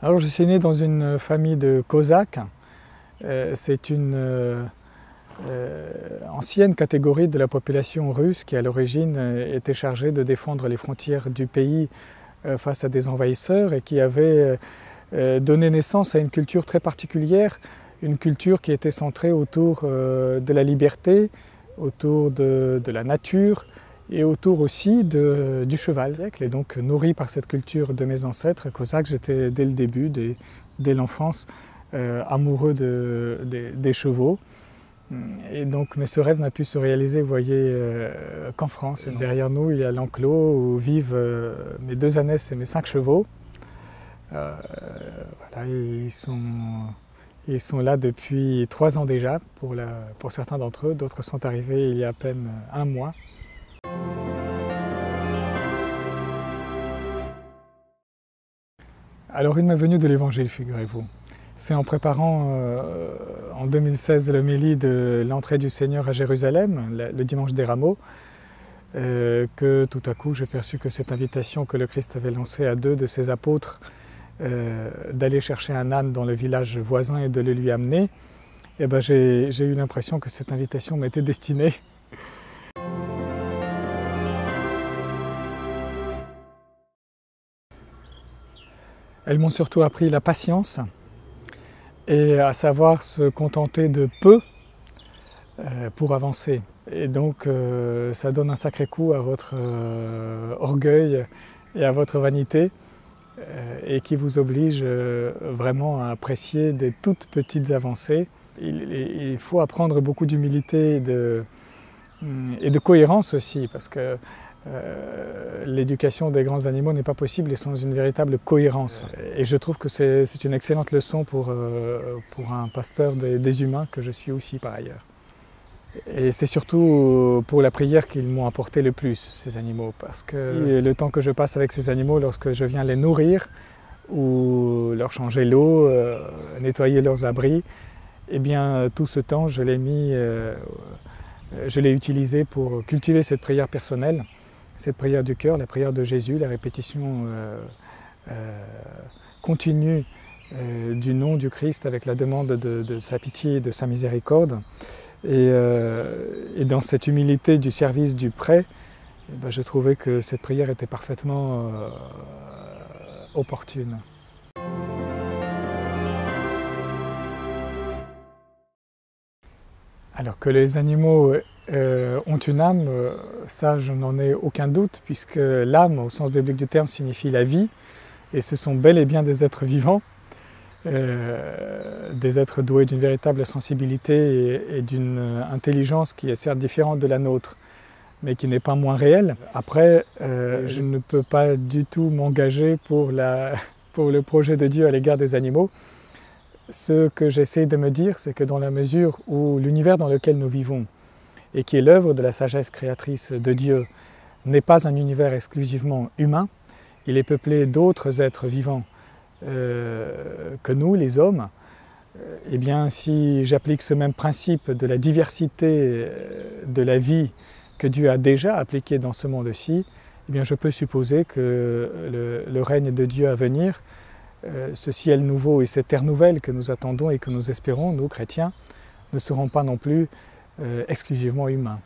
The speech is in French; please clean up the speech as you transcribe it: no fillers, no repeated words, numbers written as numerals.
Alors je suis né dans une famille de Cosaques. C'est une ancienne catégorie de la population russe qui à l'origine était chargée de défendre les frontières du pays face à des envahisseurs et qui avait donné naissance à une culture très particulière, une culture qui était centrée autour de la liberté, autour de la nature et autour aussi du cheval. Et donc nourri par cette culture de mes ancêtres cosaques, j'étais dès le début, dès l'enfance, amoureux des chevaux. Et donc, mais ce rêve n'a pu se réaliser, vous voyez, qu'en France. Et derrière nous, il y a l'enclos où vivent mes 2 ânesses et mes 5 chevaux. Voilà, ils sont là depuis 3 ans déjà, pour certains d'entre eux. D'autres sont arrivés il y a à peine 1 mois. Alors, il m'est venu de l'Évangile, figurez-vous. C'est en préparant en 2016 l'homélie de l'entrée du Seigneur à Jérusalem, le dimanche des Rameaux, que tout à coup j'ai perçu que cette invitation que le Christ avait lancée à 2 de ses apôtres d'aller chercher un âne dans le village voisin et de le lui amener, et ben j'ai eu l'impression que cette invitation m'était destinée. Elles m'ont surtout appris la patience et à savoir se contenter de peu pour avancer. Et donc ça donne un sacré coup à votre orgueil et à votre vanité et qui vous oblige vraiment à apprécier des toutes petites avancées. Il faut apprendre beaucoup d'humilité et de cohérence aussi, parce que l'éducation des grands animaux n'est pas possible sans une véritable cohérence. Et je trouve que c'est une excellente leçon pour un pasteur des humains que je suis aussi par ailleurs. Et c'est surtout pour la prière qu'ils m'ont apporté le plus, ces animaux, parce que le temps que je passe avec ces animaux lorsque je viens les nourrir ou leur changer l'eau, nettoyer leurs abris, eh bien tout ce temps je l'ai utilisé pour cultiver cette prière personnelle, cette prière du cœur, la prière de Jésus, la répétition continue du nom du Christ avec la demande de sa pitié et de sa miséricorde. Et dans cette humilité du service du prêt, eh ben, je trouvais que cette prière était parfaitement opportune. Alors que les animaux ont une âme, ça je n'en ai aucun doute, puisque l'âme au sens biblique du terme signifie la vie, et ce sont bel et bien des êtres vivants, des êtres doués d'une véritable sensibilité et d'une intelligence qui est certes différente de la nôtre, mais qui n'est pas moins réelle. Après, je ne peux pas du tout m'engager pour le projet de Dieu à l'égard des animaux. Ce que j'essaie de me dire, c'est que dans la mesure où l'univers dans lequel nous vivons, et qui est l'œuvre de la sagesse créatrice de Dieu, n'est pas un univers exclusivement humain, il est peuplé d'autres êtres vivants que nous, les hommes. Eh bien, si j'applique ce même principe de la diversité de la vie que Dieu a déjà appliqué dans ce monde-ci, eh bien, je peux supposer que le règne de Dieu à venir, ce ciel nouveau et cette terre nouvelle que nous attendons et que nous espérons, nous chrétiens, ne seront pas non plus exclusivement humains.